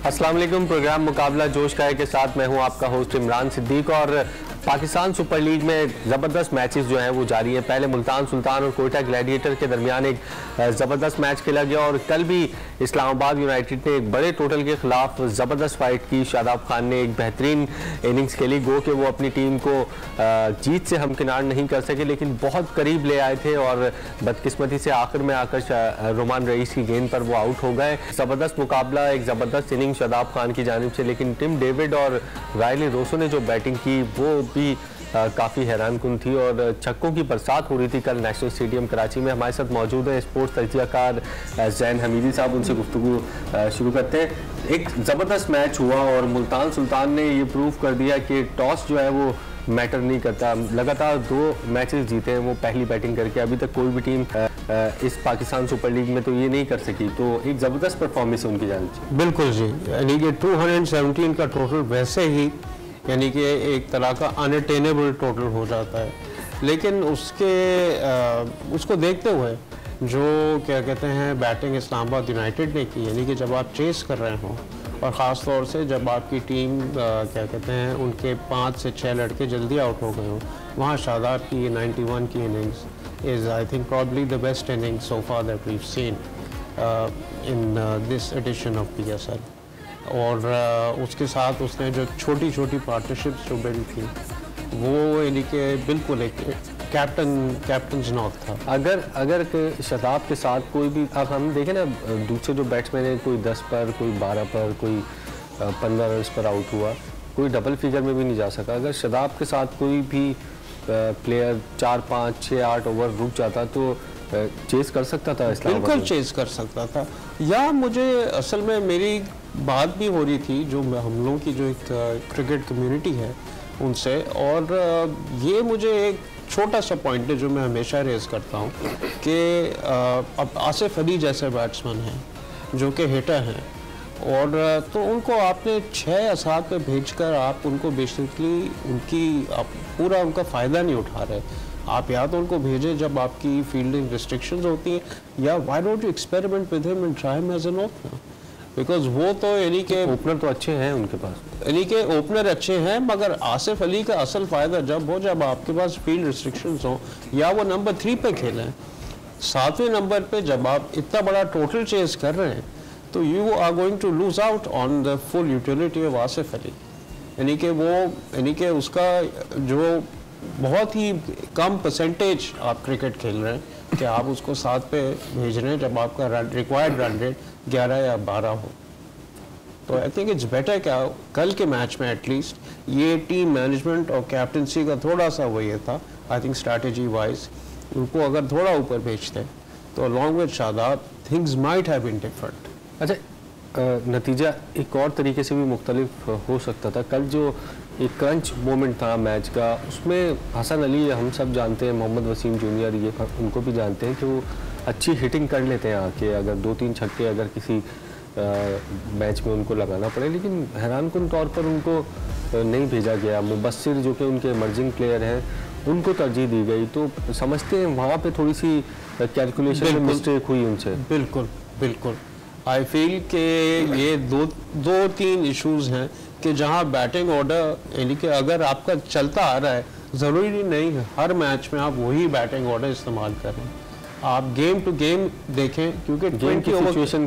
अस्सलाम वालेकुम। प्रोग्राम मुकाबला जोश का है के साथ मैं हूं आपका होस्ट इमरान सिद्दीक और पाकिस्तान सुपर लीग में ज़बरदस्त मैचेस जो हैं वो जारी हैं। पहले मुल्तान सुल्तान और कोयटा ग्लैडिएटर के दरमियान एक ज़बरदस्त मैच खेला गया और कल भी इस्लामाबाद यूनाइटेड ने एक बड़े टोटल के खिलाफ ज़बरदस्त फाइट की। शादाब खान ने एक बेहतरीन इनिंग्स खेली, गो कि वो अपनी टीम को जीत से हमकिनार नहीं कर सके लेकिन बहुत करीब ले आए थे और बदकिस्मती से आखिर में आकर रोमान रईस की गेंद पर वो आउट हो गए। ज़बरदस्त मुकाबला, एक ज़बरदस्त इनिंग शादाब खान की जानिब से, लेकिन टिम डेविड और रायली रोसो ने जो बैटिंग की वो भी काफ़ी हैरान कुन थी और छक्कों की बरसात हो रही थी कल नेशनल स्टेडियम कराची में। हमारे साथ मौजूद है स्पोर्ट्स तजज़ियाकार जैन हमीदी साहब, उनसे गुफ्तगू शुरू करते हैं। एक ज़बरदस्त मैच हुआ और मुल्तान सुल्तान ने ये प्रूव कर दिया कि टॉस जो है वो मैटर नहीं करता। लगातार 2 मैचेस जीते हैं वो पहली बैटिंग करके। अभी तक कोई भी टीम इस पाकिस्तान सुपर लीग में तो ये नहीं कर सकी, तो एक ज़बरदस्त परफॉर्मेंस उनकी जानिब से। बिल्कुल जी, यानी कि 217 का टोटल वैसे ही यानी कि एक तरह का अनअटेनेबल टोटल हो जाता है, लेकिन उसको देखते हुए जो क्या कहते हैं बैटिंग इस्लामाबाद यूनाइटेड ने की, यानी कि जब आप चेस कर रहे हों और ख़ास तौर से जब आपकी टीम क्या कहते हैं उनके 5 से 6 लड़के जल्दी आउट हो गए हों, वहाँ शादाब की 91 की innings is I think probably the best inning so far that we have seen in this edition of PSL। और उसके साथ उसने जो छोटी छोटी पार्टनरशिप्स जो बिल्ड की वो यानी कि बिल्कुल एक कैप्टन नॉक था। अगर शदाब के साथ कोई भी, अब हम देखें ना दूसरे जो बैट्समैन है, कोई 10 पर, कोई 12 पर, कोई 15 रन पर आउट हुआ, कोई डबल फिगर में भी नहीं जा सका। अगर शदाब के साथ कोई भी प्लेयर 4, 5, 6, 8 ओवर रुक जाता तो चेस कर सकता था, बिल्कुल चेस कर सकता था। या मुझे असल में मेरी बात भी हो रही थी जो हम लोगों की जो एक क्रिकेट कम्युनिटी है उनसे, और ये मुझे एक छोटा सा पॉइंट है जो मैं हमेशा रेज़ करता हूँ कि अब आसिफ अली जैसे बैट्समैन हैं जो कि हिटर हैं, और तो उनको आपने 6 या 7 पे भेजकर आप उनको बेसिकली पूरा उनका फ़ायदा नहीं उठा रहे। आप या तो उनको भेजें जब आपकी फील्डिंग रिस्ट्रिक्शंस होती हैं, या why don't you experiment with him and try him as an opener, because वो तो यानी कि ओपनर तो अच्छे हैं उनके पास, यानी कि ओपनर अच्छे हैं, मगर आसिफ अली का असल फ़ायदा जब आपके पास फील्ड रिस्ट्रिक्शंस हो या वो नंबर 3 पे खेलें। 7वें नंबर पे जब आप इतना बड़ा टोटल चेस कर रहे हैं तो you are going to lose out on the full utility of Asif Ali. यानी कि उसका जो बहुत ही कम परसेंटेज आप क्रिकेट खेल रहे हैं कि आप उसको 7 पे भेज रहे हैं जब आपका रिक्वायर्ड रन रेट 11 या 12 हो। तो आई थिंक इट्स बेटर क्या कल के मैच में एटलीस्ट ये टीम मैनेजमेंट और कैप्टनसी का थोड़ा सा वो ये था, आई थिंक स्ट्रैटेजी वाइज उनको अगर थोड़ा ऊपर भेजते तो along with Shadab things might have been different. अच्छा, नतीजा एक और तरीके से भी मुख्तलिफ हो सकता था। कल जो एक क्रंच मोमेंट था मैच का, उसमें हसन अली हम सब जानते हैं, मोहम्मद वसीम जूनियर ये उनको भी जानते हैं कि वो अच्छी हिटिंग कर लेते हैं आके, अगर 2-3 छक्के अगर किसी मैच में उनको लगाना पड़े, लेकिन हैरानकुन तौर पर उनको नहीं भेजा गया। मुबस्सिर जो कि उनके इमर्जिंग प्लेयर हैं उनको तरजीह दी गई, तो समझते हैं वहाँ पे थोड़ी सी कैलकुलेशन में मिस्टेक हुई उनसे। बिल्कुल आई फील कि ये दो तीन इश्यूज़ हैं कि जहाँ बैटिंग ऑर्डर यानी कि अगर आपका चलता आ रहा है, ज़रूरी नहीं है हर मैच में आप वही बैटिंग ऑर्डर इस्तेमाल करें। आप गेम टू गेम देखें, क्योंकि गेम की सिचुएशन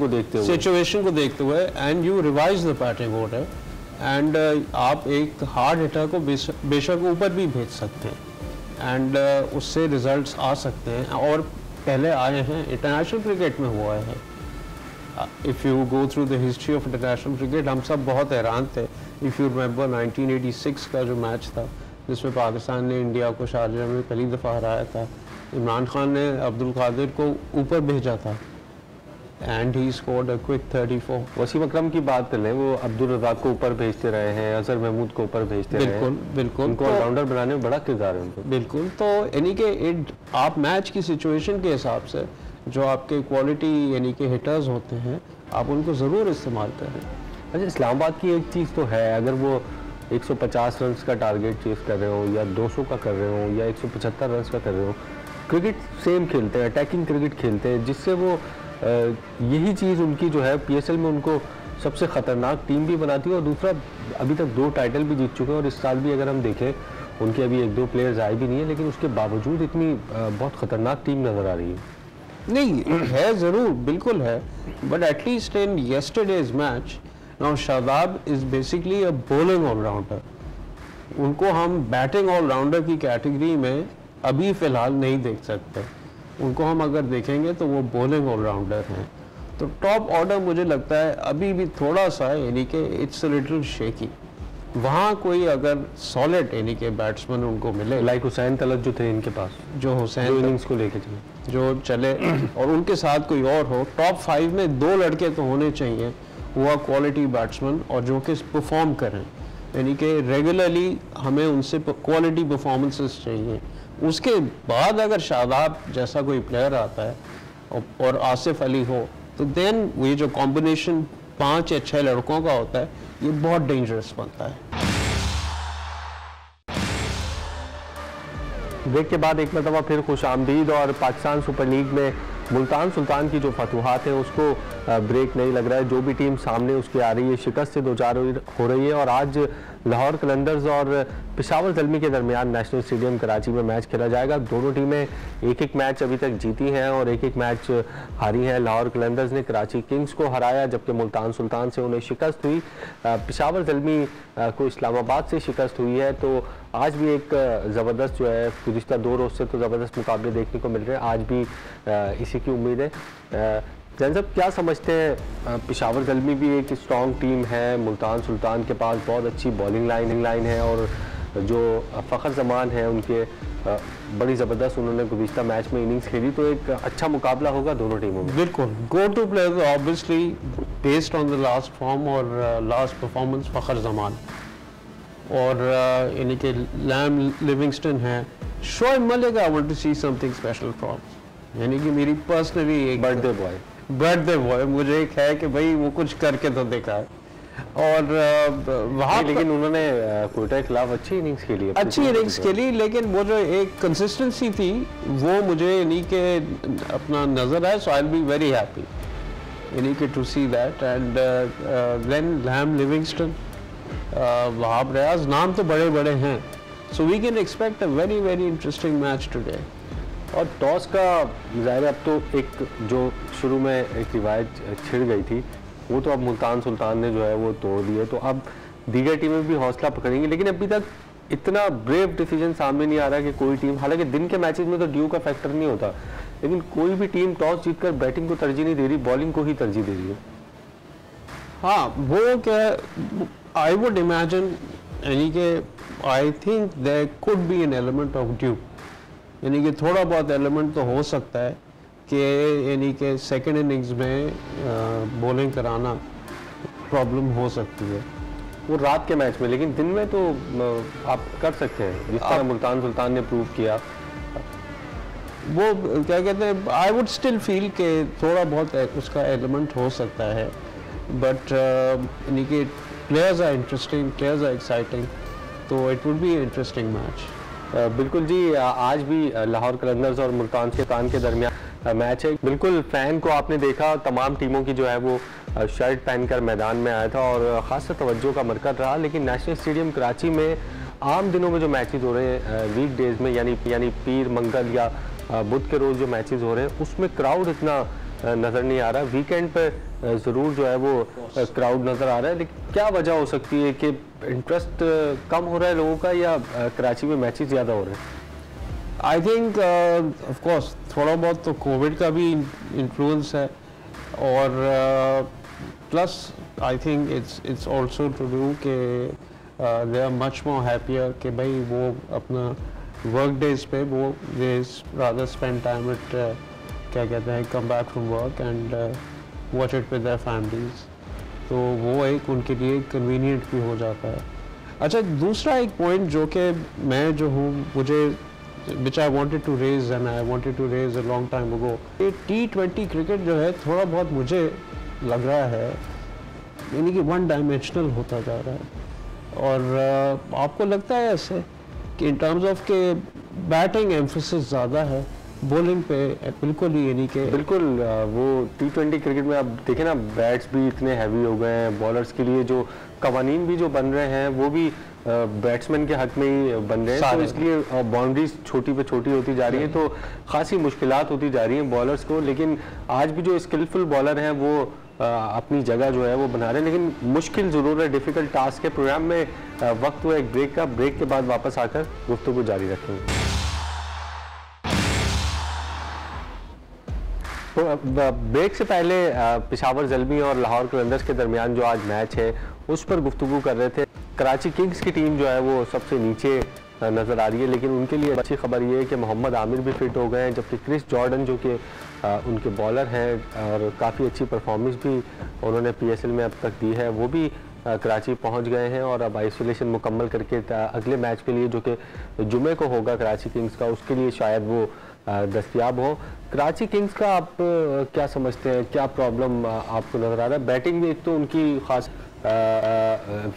को देखते हुए and you revise the batting order and आप एक हार्ड हिटर को बेशक ऊपर भी भेज सकते हैं एंड उससे रिजल्ट्स आ सकते हैं, और पहले आए हैं, इंटरनेशनल क्रिकेट में हुआ है। If you go through the history of international cricket, हम सब बहुत हैरान थे। इफ़ यू रिमेंबर 1986 का जो मैच था जिसमें पाकिस्तान ने इंडिया को शारजाह में पहली दफ़ा हराया था, इमरान खान ने अब्दुल कादिर को ऊपर भेजा था and he scored a quick 34। Wasim अकरम की बात कर लें, वो अब्दुल रज़ाक को ऊपर भेजते रहे हैं, अजहर महमूद को ऊपर भेजते रहे हैं। बिल्कुल उनको ऑलराउंडर बनाने में बड़ा किरदार है उनको। बिल्कुल, तो यानी कि आप मैच की सिचुएशन के हिसाब से जो आपके क्वालिटी यानी कि हिटर्स होते हैं आप उनको ज़रूर इस्तेमाल करें। अच्छा, इस्लामाबाद की एक चीज़ तो है, अगर वो 150 रन का टारगेट चेस कर रहे हो या 200 का कर रहे हो या 175 रन का कर रहे हो, क्रिकेट सेम खेलते हैं, अटैकिंग क्रिकेट खेलते हैं, जिससे वो यही चीज़ उनकी जो है PSL में उनको सबसे ख़तरनाक टीम भी बनाती है, और दूसरा अभी तक 2 टाइटल भी जीत चुके हैं, और इस साल भी अगर हम देखें उनके अभी 1-2 प्लेयर्स आए भी नहीं है, लेकिन उसके बावजूद इतनी बहुत ख़तरनाक टीम नज़र आ रही है। नहीं है, ज़रूर बिल्कुल है, but at least in yesterday's match now Shadab is basically a bowling all rounder. उनको हम बैटिंग ऑलराउंडर की कैटेगरी में अभी फ़िलहाल नहीं देख सकते। उनको हम अगर देखेंगे तो वो बॉलिंग ऑलराउंडर हैं। तो टॉप ऑर्डर मुझे लगता है अभी भी थोड़ा सा यानी कि इट्स अ लिटिल शेकी। वहाँ कोई अगर सॉलिड यानी कि बैट्समैन उनको मिले, लाइक हुसैन तलत जो थे इनके पास, जो हुसैन इनिंग्स को लेके चले, जो चले और उनके साथ कोई और हो, टॉप 5 में 2 लड़के तो होने चाहिए हुआ क्वालिटी बैट्समैन, और जो कि परफॉर्म करें, यानी कि रेगुलरली हमें उनसे क्वालिटी परफॉर्मेंसेस चाहिए। उसके बाद अगर शादाब जैसा कोई प्लेयर आता है और आसिफ अली हो, तो देन ये जो कॉम्बिनेशन 5 या 6 लड़कों का होता है, ये बहुत डेंजरस बनता है। ब्रेक के बाद एक मरतबा फिर खुशामदीद, और पाकिस्तान सुपर लीग में मुल्तान सुल्तान की जो फतूहात है उसको ब्रेक नहीं लग रहा है। जो भी टीम सामने उसकी आ रही है शिकस्त से 2-4 हो रही है, और आज लाहौर कलंदर्स और पेशावर ज़ल्मी के दरमियान नेशनल स्टेडियम कराची में मैच खेला जाएगा। दोनों टीमें 1-1 मैच अभी तक जीती हैं और 1-1 मैच हारी हैं। लाहौर कलंदर्स ने कराची किंग्स को हराया, जबकि मुल्तान सुल्तान से उन्हें शिकस्त हुई। पेशावर ज़ल्मी को इस्लामाबाद से शिकस्त हुई है। तो आज भी एक ज़बरदस्त जो है, गुज़िश्ता 2 रोज़ से तो ज़बरदस्त मुकाबले देखने को मिल रहे हैं, आज भी इसी की उम्मीद है। जैन साहब, क्या समझते हैं, पेशावर ज़ल्मी भी एक स्ट्रॉन्ग टीम है, मुल्तान सुल्तान के पास बहुत अच्छी बॉलिंग लाइन है, और जो फ़खर जमान है उनके बड़ी ज़बरदस्त उन्होंने गुज़िश्ता मैच में इनिंग्स खेली, तो एक अच्छा मुकाबला होगा दोनों टीमों में। बिल्कुल, go to player obviously based on the last form और लास्ट परफॉर्मेंस फ़खर जमान, और यानी कि लैम लिविंगस्टन है, Shoaib Malik. I want to see something special from, यानी कि मेरी पर्सनली एक बर्थडे बॉय मुझे एक है कि भाई वो कुछ करके तो देखा है। और वहाँ लेकिन उन्होंने कोयटा के खिलाफ अच्छी इनिंग्स खेली, लेकिन वो जो एक कंसिस्टेंसी थी वो मुझे यानी कि अपना नज़र है। सो I will be very happy यानी कि to see that. And then lamb Livingstone, Wahab Riaz, नाम तो बड़े बड़े हैं। So we can expect a very very interesting match today. और टॉस का ज़ाहिर, अब तो एक जो शुरू में एक रिवायत छिड़ गई थी वो तो अब मुल्तान सुल्तान ने जो है वो तोड़ दी है, तो अब दीगर टीमें भी हौसला पकड़ेंगी। लेकिन अभी तक इतना ब्रेव डिसीजन सामने नहीं आ रहा कि कोई टीम, हालांकि दिन के मैचेस में तो ड्यू का फैक्टर नहीं होता, लेकिन कोई भी टीम टॉस जीतकर बैटिंग को तरजीह नहीं दे रही, बॉलिंग को ही तरजीह दे रही है। हाँ, वो क्या, आई वुड इमेजिन यानी कि I think there could be an element of dew, यानी कि थोड़ा बहुत एलिमेंट तो हो सकता है कि यानी कि सेकंड इनिंग्स में बॉलिंग कराना प्रॉब्लम हो सकती है वो रात के मैच में, लेकिन दिन में तो आप कर सकते हैं, जिस तरह मुल्तान सुल्तान ने प्रूव किया। वो क्या कहते हैं, आई वुड स्टिल फील कि थोड़ा बहुत उसका एलिमेंट हो सकता है, बट यानी कि players are interesting, players are exciting, तो it would be interesting match. बिल्कुल जी, आज भी लाहौर कलंदर्स और मुल्तान सुल्तान के दरमियान मैच है। बिल्कुल फैन को आपने देखा, तमाम टीमों की जो है वो शर्ट पहनकर मैदान में आया था और ख़ास तवज्जो का मरकज़ रहा। लेकिन नेशनल स्टेडियम कराची में आम दिनों में जो मैचेस हो रहे हैं, वीक डेज़ में यानी पीर मंगल या बुध के रोज़ जो मैचेस हो रहे हैं, उसमें क्राउड इतना नज़र नहीं आ रहा। वीकेंड पर ज़रूर जो है वो क्राउड नज़र आ रहा है, लेकिन क्या वजह हो सकती है कि इंटरेस्ट कम हो रहा है लोगों का, या कराची में मैचेस ज़्यादा हो रहे हैं? आई थिंक ऑफ कोर्स थोड़ा बहुत तो कोविड का भी इन्फ्लुएंस है, और plus I think it's also to do के they are much more happier कि भाई वो अपना वर्क डेज पे वो दे रादर स्पेंड टाइम इट, क्या कहते हैं, come back from work and watch it with their families, तो वो एक उनके लिए कन्वीनियंट भी हो जाता है। अच्छा, दूसरा एक पॉइंट जो कि मैं जो हूँ, मुझे which I wanted to raise and I wanted to raise a long time ago, ये T20 क्रिकेट जो है थोड़ा बहुत मुझे लग रहा है यानी कि वन डायमेंशनल होता जा रहा है, और आपको लगता है ऐसे कि इन टर्म्स ऑफ के बैटिंग एम्फोसिस ज़्यादा है, बॉलिंग पे बिल्कुल ही यानी कि बिल्कुल वो T20 क्रिकेट में आप देखें ना, बैट्स भी इतने हैवी हो गए हैं, बॉलर्स के लिए जो कवानीन भी जो बन रहे हैं वो भी बैट्समैन के हक में ही बन रहे हैं, तो इसलिए बाउंड्रीज छोटी पे छोटी होती जा रही है, तो खासी मुश्किलात होती जा रही हैं बॉलर्स को। लेकिन आज भी जो स्किलफुल बॉलर हैं वो अपनी जगह जो है वो बना रहे हैं, लेकिन मुश्किल ज़रूर है, डिफ़िकल्ट टास्क है। प्रोग्राम में वक्त हुआ एक ब्रेक का, ब्रेक के बाद वापस आकर गुफ्तगू जारी रखेंगे। तो ब्रेक से पहले पेशावर ज़ल्मी और लाहौर कलंदर्स के दरमियान जो आज मैच है उस पर गुफ्तगू कर रहे थे। कराची किंग्स की टीम जो है वो सबसे नीचे नज़र आ रही है, लेकिन उनके लिए अच्छी खबर ये है कि मोहम्मद आमिर भी फिट हो गए हैं, जबकि क्रिस जॉर्डन जो कि उनके बॉलर हैं और काफ़ी अच्छी परफॉर्मेंस भी उन्होंने PSL में अब तक दी है, वो भी कराची पहुंच गए हैं और अब आइसोलेशन मुकम्मल करके अगले मैच के लिए जो कि जुमे को होगा कराची किंग्स का, उसके लिए शायद वो दस्तयाब हो। कराची किंग्स का आप क्या समझते हैं, क्या प्रॉब्लम आपको नज़र आ रहा है? बैटिंग में एक तो उनकी खास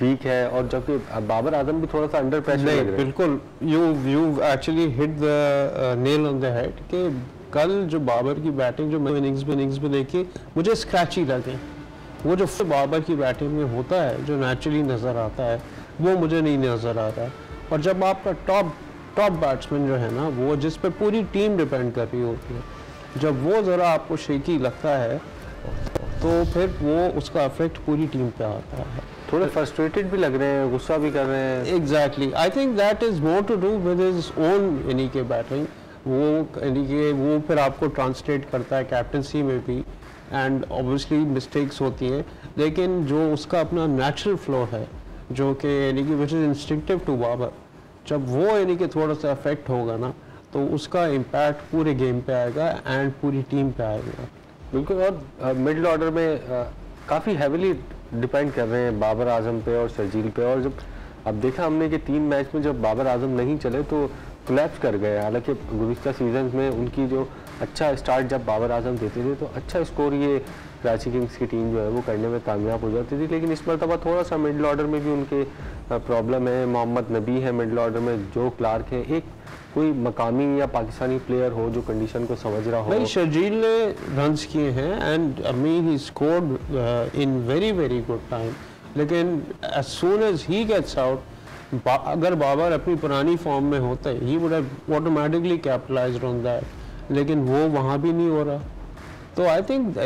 वीक है और जबकि बाबर आजम भी थोड़ा सा अंडर प्रेशर लग रहा है। बिल्कुल, you actually hit the nail on the head कि कल जो बाबर की बैटिंग जो मैं इनिंग्स में देखी मुझे स्क्रैची लगे। वो जो बाबर की बैटिंग में होता है जो नेचुरली नज़र आता है वो मुझे नहीं नज़र आ रहा है। और जब आपका टॉप बैट्समैन जो है ना वो जिस पे पूरी टीम डिपेंड कर रही होती है, जब वो ज़रा आपको शेकी लगता है तो फिर वो उसका इफेक्ट पूरी टीम पे आता है। थोड़े फ्रस्ट्रेटेड भी लग रहे हैं, गुस्सा भी कर रहे हैं। Exactly, I think that is more to do with his own यानी कि बैटिंग, वो यानी कि वो फिर आपको ट्रांसलेट करता है कैप्टनसी में भी, एंड ऑब्वियसली मिस्टेक्स होती हैं, लेकिन जो उसका अपना नेचुरल फ्लो है जो कि यानी कि which is instinctive to Babar, जब वो यानी कि थोड़ा सा इफेक्ट होगा ना तो उसका इम्पैक्ट पूरे गेम पे आएगा एंड पूरी टीम पे आएगा। बिल्कुल, और मिडिल ऑर्डर में काफ़ी हैविली डिपेंड कर रहे हैं बाबर आजम पे और शर्जील पे, और जब अब देखा हमने कि 3 मैच में जब बाबर आजम नहीं चले तो कोलैप्स कर गए। हालांकि गुज़िश्ता सीजन में उनकी जो अच्छा स्टार्ट जब बाबर आजम देते थे तो अच्छा स्कोर ये कराची किंग्स की टीम जो है वो करने में कामयाब हो जाती थी, लेकिन इस मरतबा थोड़ा सा मिडिल ऑर्डर में भी उनके प्रॉब्लम है। मोहम्मद नबी है मिडिल ऑर्डर में, जो क्लार्क है, एक कोई मकामी या पाकिस्तानी प्लेयर हो जो कंडीशन को समझ रहा हो। भाई शर्जील ने रन्स किए हैं and I mean he scored in very good time, लेकिन as soon as he gets out, अगर बाबर अपनी पुरानी फॉर्म में होते he would have automatically capitalised on that, लेकिन वो वहाँ भी नहीं हो रहा। तो I think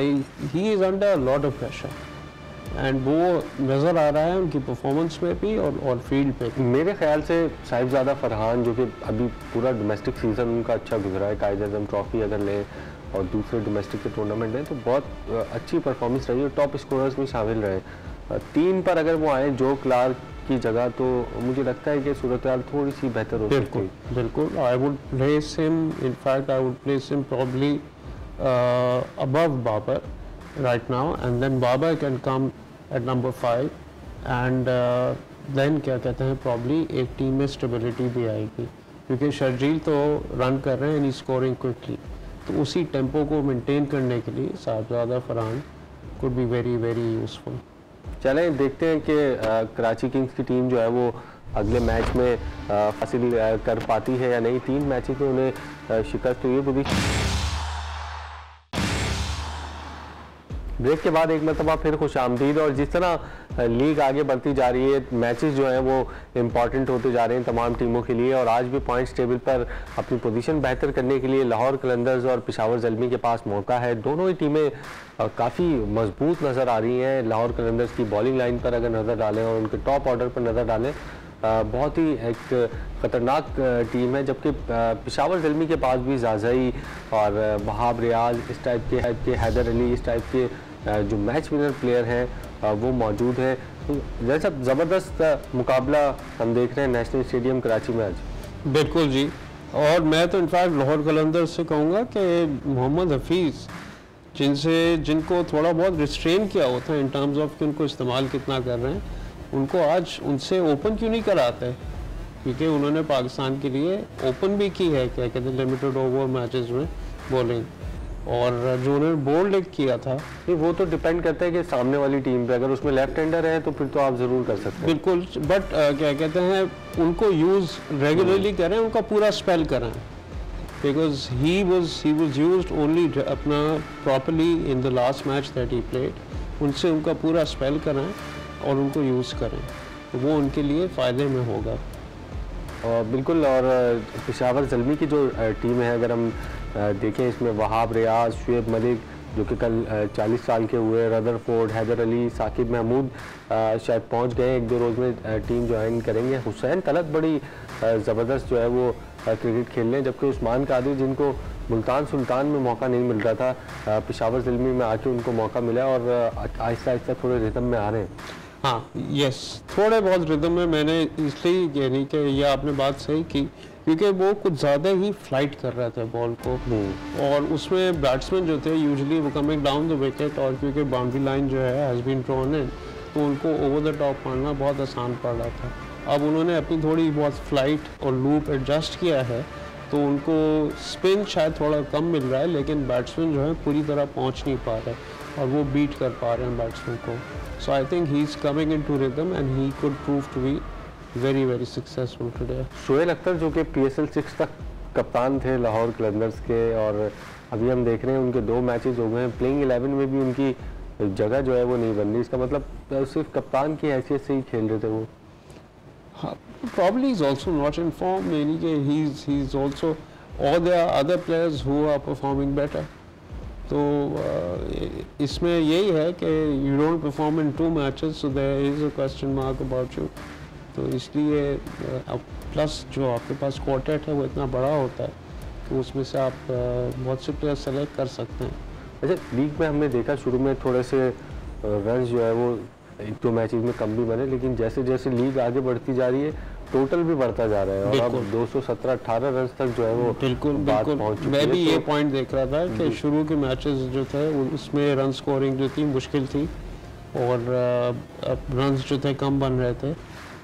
he is under lot of pressure and वो नज़र आ रहा है उनकी परफॉर्मेंस में भी और फील्ड पे भी। मेरे ख्याल से साहिबजादा फरहान जो कि अभी पूरा डोमेस्टिक सीज़न उनका अच्छा गुजरा है, कायद-ए-आज़म ट्रॉफी अगर लें और दूसरे डोमेस्टिक के टूर्नामेंट लें तो बहुत अच्छी परफॉर्मेंस रही और टॉप स्कोरर्स में शामिल रहे। 3 पर अगर वो आए जो क्लार्क की जगह तो मुझे लगता है कि सूरत हाल थोड़ी सी बेहतर हो सकती है। बिल्कुल, I would place him, in fact I would place him probably above Babar right now, and then Babar can come at number 5 and then क्या कहते हैं प्रॉब्ली एक टीम में स्टेबिलिटी भी आएगी, क्योंकि शर्जील तो रन कर रहे हैं एंड स्कोरिंग क्विकली, तो उसी टेम्पो को मेंटेन करने के लिए Sahibzada Farhan could be very useful. चलें देखते हैं कि कराची किंग्स की टीम जो है वो अगले मैच में हासिल कर पाती है या नहीं। 3 मैचेस में उन्हें शिकस्त हुई है। ब्रेक के बाद एक मरतबा फिर खुशामदीद, और जिस तरह लीग आगे बढ़ती जा रही है, मैचेस जो हैं वो इम्पॉर्टेंट होते जा रहे हैं तमाम टीमों के लिए, और आज भी पॉइंट्स टेबल पर अपनी पोजीशन बेहतर करने के लिए लाहौर कलंदर्स और पेशावर ज़ल्मी के पास मौका है। दोनों ही टीमें काफ़ी मजबूत नज़र आ रही हैं। लाहौर कलंदर्स की बॉलिंग लाइन पर अगर नज़र डालें और उनके टॉप ऑर्डर पर नज़र डालें, बहुत ही एक ख़तरनाक टीम है, जबकि पेशावर ज़ल्मी के पास भी ज़ाज़ई और वहाब रियाज इस टाइप के हैदर अली इस टाइप के जो मैच विनर प्लेयर हैं वो मौजूद हैं। तो जैसा ज़बरदस्त मुकाबला हम देख रहे हैं नेशनल स्टेडियम कराची में आज। बिल्कुल जी, और मैं तो इनफैक्ट लाहौर कलंदर्स से कहूँगा कि मोहम्मद हफीज़ जिनको थोड़ा बहुत रिस्ट्रेन किया होता है इन टर्म्स ऑफ कि उनको इस्तेमाल कितना कर रहे हैं, उनको आज उनसे ओपन क्यों नहीं कराते, क्योंकि उन्होंने पाकिस्तान के लिए ओपन भी की है क्या कहते हैं लिमिटेड ओवर मैचेस में बॉलिंग, और जो उन्होंने बोल्ड किया था। वो तो डिपेंड करता है कि सामने वाली टीम पे, अगर उसमें लेफ्ट हैंडर है तो फिर तो आप ज़रूर कर सकते हैं। बिल्कुल, बट क्या कहते हैं उनको यूज़ रेगुलरली करें, उनका पूरा स्पेल करें, because he was used only अपना properly in the last match that he played. उनसे उनका पूरा स्पेल कराएं और उनको यूज़ करें, वो उनके लिए फ़ायदे में होगा। और बिल्कुल, और पेशावर ज़ल्मी की जो टीम है, अगर हम देखें इसमें वहाब रियाज, शुएब मलिक जो कि कल 40 साल के हुए, रदरफोर्ड, हैदर अली, साकिब महमूद शायद पहुंच गए, 1-2 रोज़ में टीम ज्वाइन करेंगे। हुसैन तलत बड़ी ज़बरदस्त जो है वो क्रिकेट खेल रहे हैं, जबकि उस्मान कादिर जिनको मुल्तान सुल्तान में मौका नहीं मिल रहा था, पेशावर ज़ल्मी में आके उनको मौका मिला और आहिस्ता आहिस्ता थोड़े रिदम में आ रहे हैं। हाँ, यस, थोड़े बहुत रिदम में। मैंने इसलिए यानी कि ये आपने बात सही की क्योंकि वो कुछ ज़्यादा ही फ्लाइट कर रहे थे बॉल को, और उसमें बैट्समैन जो थे यूजुअली वो कमिंग डाउन द विकेट, और क्योंकि बाउंड्री लाइन जो है हैज़ बीन ड्रॉन इन, तो उनको ओवर द टॉप मारना बहुत आसान पड़ रहा था। अब उन्होंने अपनी थोड़ी बहुत फ्लाइट और लूप एडजस्ट किया है, तो उनको स्पिन शायद थोड़ा कम मिल रहा है, लेकिन बैट्समैन जो है पूरी तरह पहुंच नहीं पा रहे और वो बीट कर पा रहे हैं बैट्समैन को। सो I think he is coming into rhythm and he could prove to be very very successful today. Shoaib Akhtar जो कि PSL 6 तक कप्तान थे लाहौर कलंदर्स के, और अभी हम देख रहे हैं उनके 2 मैचेस हो गए हैं, प्लेइंग 11 में भी उनकी जगह जो है वो नहीं बन रही। इसका मतलब सिर्फ कप्तान की हैसियत से ही खेल रहे थे वो। Probably he's also not in form, meaning he's also, or there are other players who are performing better. तो इसमें यही है कि you don't perform in 2 matches, so there is a question mark about you. तो इसलिए plus जो आपके पास quartet है वो इतना बड़ा होता है कि उसमें से आप बहुत से प्लेयर सेलेक्ट कर सकते हैं। अच्छा, लीग में हमने देखा शुरू में थोड़े से रन जो है वो 1-2 मैचेस में कम भी बने, लेकिन जैसे जैसे लीग आगे बढ़ती जा रही है टोटल भी बढ़ता जा रहा है, और अब 217-18 रन तक जो है वो बिल्कुल मैं भी ये पॉइंट देख रहा था कि शुरू के मैचेस जो थे उसमें रन स्कोरिंग जो थी मुश्किल थी, और रन जो थे कम बन रहे थे,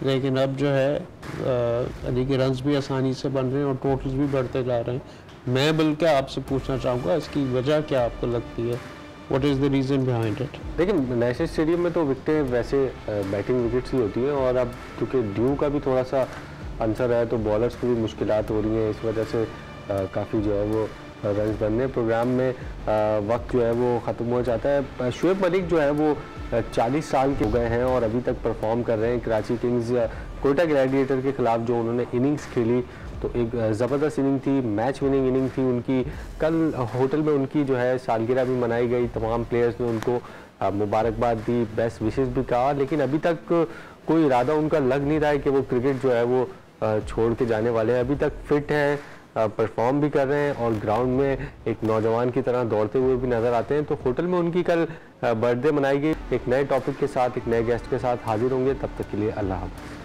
लेकिन अब जो है यानी कि रन्स भी आसानी से बन रहे हैं और टोटल्स भी बढ़ते जा रहे हैं। मैं बल्कि आपसे पूछना चाहूँगा इसकी वजह क्या आपको लगती है? What is the reason behind it? लेकिन नेशनल स्टेडियम में तो विकेटें वैसे बैटिंग विकेट्स ही होती हैं, और अब क्योंकि ड्यू का भी थोड़ा सा आंसर है तो बॉलर्स को भी मुश्किलात हो रही हैं, इस वजह से काफ़ी जो है वो रन बनने प्रोग्राम में वक्त जो है वो ख़त्म हो जाता है। शुएब मलिक जो है वो 40 साल के हो गए हैं और अभी तक परफॉर्म कर रहे हैं। कराची किंग्स कोयटा ग्लैडिएटर के ख़िलाफ़ जो उन्होंने इनिंग्स खेली तो एक ज़बरदस्त इनिंग थी, मैच विनिंग इनिंग थी उनकी। कल होटल में उनकी जो है सालगिरह भी मनाई गई, तमाम प्लेयर्स ने उनको मुबारकबाद दी, बेस्ट विशेस भी कहा, लेकिन अभी तक कोई इरादा उनका लग नहीं रहा है कि वो क्रिकेट जो है वो छोड़ के जाने वाले हैं। अभी तक फिट हैं, परफॉर्म भी कर रहे हैं और ग्राउंड में एक नौजवान की तरह दौड़ते हुए भी नज़र आते हैं। तो होटल में उनकी कल बर्थडे मनाई गई। एक नए टॉपिक के साथ, एक नए गेस्ट के साथ हाजिर होंगे, तब तक के लिए अल्लाह हाफ़िज़।